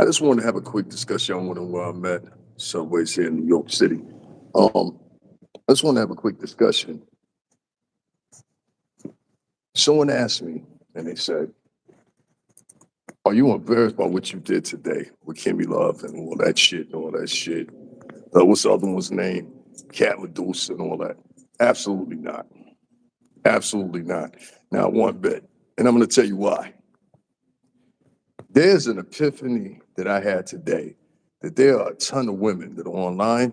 I just wanted to have a quick discussion on one of where I'm at, subways here in New York City. I just want to have a quick discussion. Someone asked me, and they said, "Are you embarrassed by what you did today with Kimmy Love and all that shit and all that shit? What's the other one's name? Katt, Medusa and all that?" Absolutely not. Absolutely not. Not one bit. And I'm going to tell you why. There's an epiphany that I had today that there are a ton of women that are online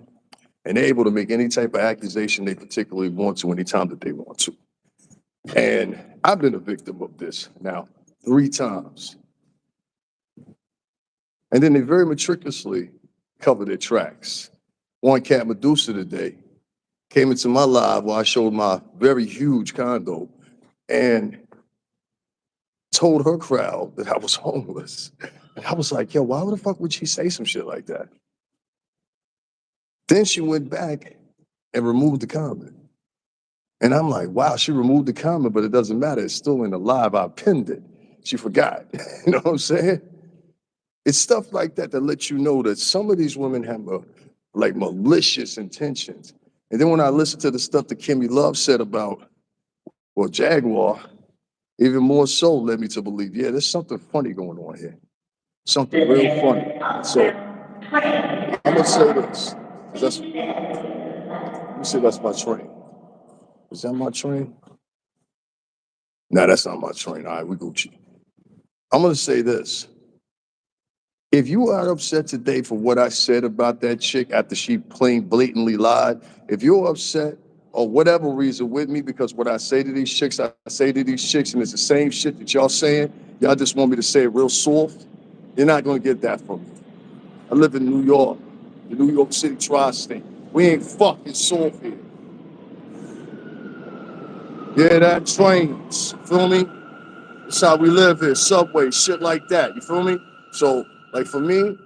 and they're able to make any type of accusation they particularly want to anytime that they want to. And I've been a victim of this now 3 times. And then they very meticulously cover their tracks. One Katt Medusa today came into my live where I showed my very huge condo and told her crowd that I was homeless. And I was like, yo, why the fuck would she say some shit like that? Then she went back and removed the comment. And I'm like, wow, she removed the comment, but it doesn't matter. It's still in the live. I pinned it. She forgot. You know what I'm saying? It's stuff like that that lets you know that some of these women have like malicious intentions. And then when I listen to the stuff that Kimmy Love said about, well, Jaguar, even more so led me to believe, yeah, there's something funny going on here. Something real funny. So I'm gonna say this. 'Cause let me see if that's my train. Is that my train? No, that's not my train. All right, we Gucci. I'm gonna say this. If you are upset today for what I said about that chick after she plain blatantly lied, if you're upset or whatever reason with me because what I say to these chicks, I say to these chicks, and it's the same shit that y'all saying, y'all just want me to say it real soft, you're not gonna get that from me. I live in New York, the New York City tri-state. We ain't fucking soft here. Yeah, that trains, feel me? That's how we live here, subway, shit like that, you feel me? So, like for me,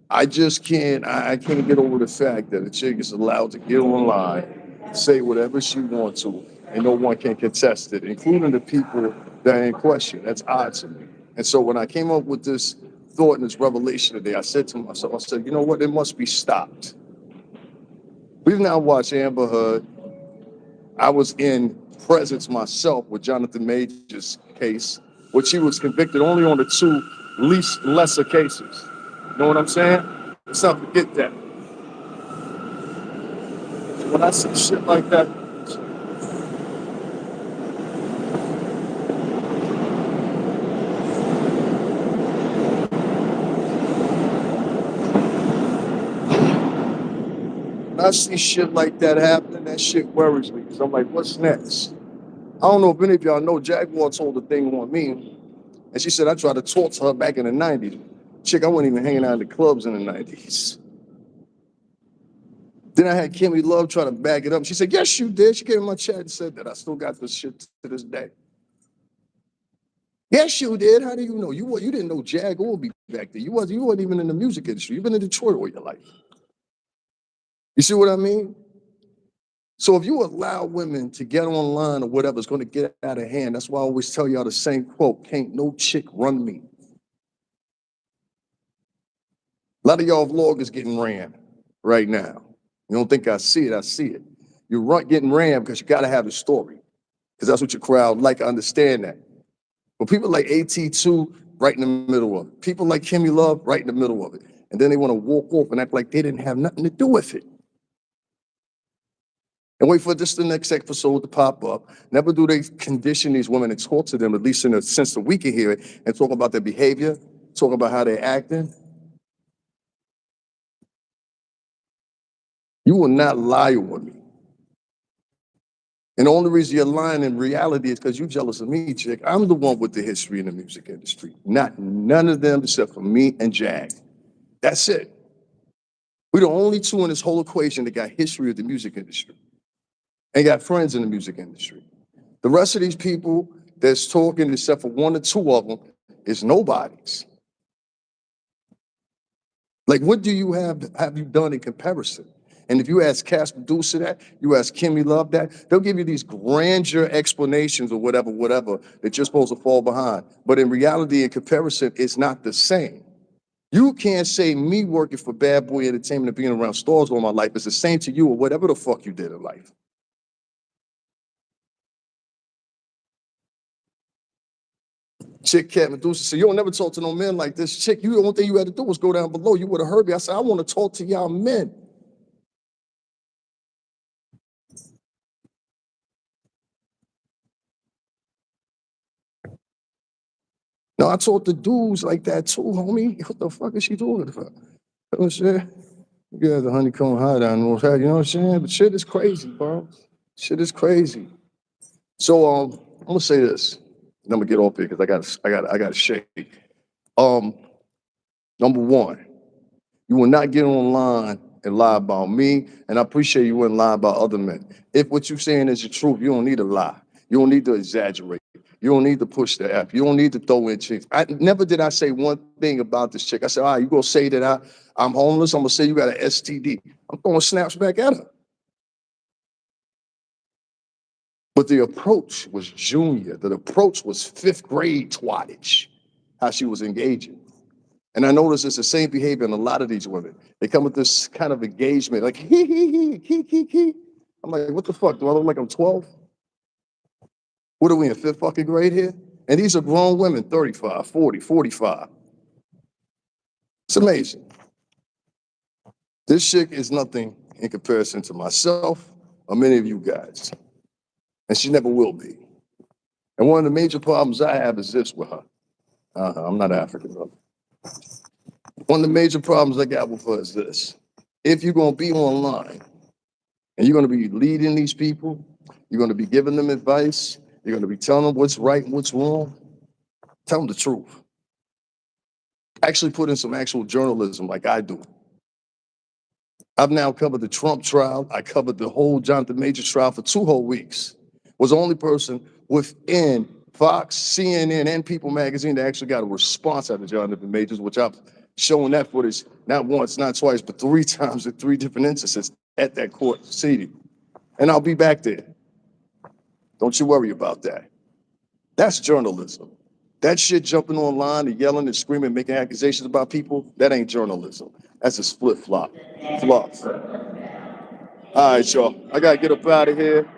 I just can't, I can't get over the fact that a chick is allowed to get online, say whatever she wants to, and no one can contest it, including the people that are in question. That's odd to me. And so when I came up with this thought and this revelation today, I said to myself, I said, you know what, it must be stopped. We've now watched Amber Heard. I was in presence myself with Jonathan Major's case, which he was convicted only on the two least lesser cases. You know what I'm saying? Let's not forget that. When I see shit like that, when I see shit like that happening, that shit worries me. Cause I'm like, what's next? I don't know if any of y'all know, Jaguar told a thing on me, and she said I tried to talk to her back in the 90s. Chick, I wasn't even hanging out in the clubs in the 90s. Then I had Kimmy Love try to back it up. She said, yes, you did. She came in my chat and said that. I still got this shit to this day. Yes, you did. How do you know? You didn't know Jaguar would be back there. You wasn't even in the music industry. You've been in Detroit all your life. You see what I mean? So if you allow women to get online or whatever, it's going to get out of hand. That's why I always tell y'all the same quote, can't no chick run me. A lot of y'all vloggers getting ran right now. You don't think I see it, I see it. You're getting ran because you got to have a story, because that's what your crowd like. I understand that. But people like AT2, right in the middle of it. People like Kimmy Love, right in the middle of it. And then they want to walk off and act like they didn't have nothing to do with it. And wait for just the next episode to pop up. Never do they condition these women and talk to them, at least in a sense that we can hear it, and talk about their behavior, talk about how they're acting. You will not lie on me. And the only reason you're lying in reality is because you're jealous of me, chick. I'm the one with the history in the music industry. None of them except for me and Jag. That's it. We're the only two in this whole equation that got history of the music industry and got friends in the music industry. The rest of these people that's talking, except for one or two of them, is nobodies. Like, what do you have you done in comparison? And if you ask Cass Medusa that, you ask Kimmy Love that, they'll give you these grandeur explanations or whatever, that you're supposed to fall behind. But in reality, in comparison, it's not the same. You can't say me working for Bad Boy Entertainment and being around stars all my life is the same to you or whatever the fuck you did in life. Chick Katt Medusa said, you don't never talk to no men like this. Chick, the only thing you had to do was go down below. You would have heard me. I said, I want to talk to y'all men. No, I talk to dudes like that too, homie. What the fuck is she doing? You know what I'm saying? You got the honeycomb high down north side, you know what I'm saying? But shit is crazy, bro. Shit is crazy. So I'm gonna say this, and I'm gonna get off here because I got to shake. Number one, you will not get online and lie about me, and I appreciate you wouldn't lie about other men. If what you're saying is the truth, you don't need to lie. You don't need to exaggerate. You don't need to push the F. You don't need to throw in chicks. I never did I say one thing about this chick. I said, all right, you gonna say that I'm homeless? I'm gonna say you got an STD. I'm throwing snaps back at her. But the approach was junior. The approach was fifth grade twattage, how she was engaging. And I noticed it's the same behavior in a lot of these women. They come with this kind of engagement, like hee. I'm like, what the fuck? Do I look like I'm 12? What are we in fifth fucking grade here? And these are grown women, 35, 40, 45. It's amazing. This chick is nothing in comparison to myself or many of you guys. And she never will be. And one of the major problems I have is this with her. I'm not African, though. One of the major problems I got with her is this. If you're going to be online and you're going to be leading these people, you're going to be giving them advice, you're going to be telling them what's right and what's wrong, tell them the truth. Actually put in some actual journalism like I do. I've now covered the Trump trial. I covered the whole Jonathan Majors trial for 2 whole weeks. Was the only person within Fox, CNN, and People magazine that actually got a response out of Jonathan Majors, which I've shown that footage not once, not twice, but 3 times at 3 different instances at that court proceeding. And I'll be back there. Don't you worry about that. That's journalism. That shit jumping online and yelling and screaming, making accusations about people, that ain't journalism. That's a split flop. Fluff. All right, y'all. I gotta get up out of here.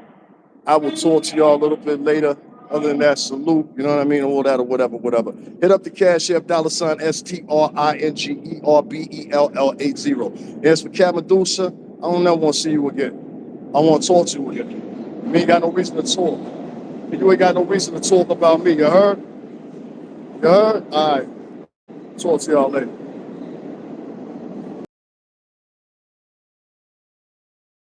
I will talk to y'all a little bit later. Other than that, salute, you know what I mean, all that or whatever. Hit up the Cash App, $STRINGERBELL80. As for Katt Medusa, I don't never want to see you again. I want to talk to you again. You ain't got no reason to talk. You ain't got no reason to talk about me, you heard? You heard? All right. Talk to y'all later.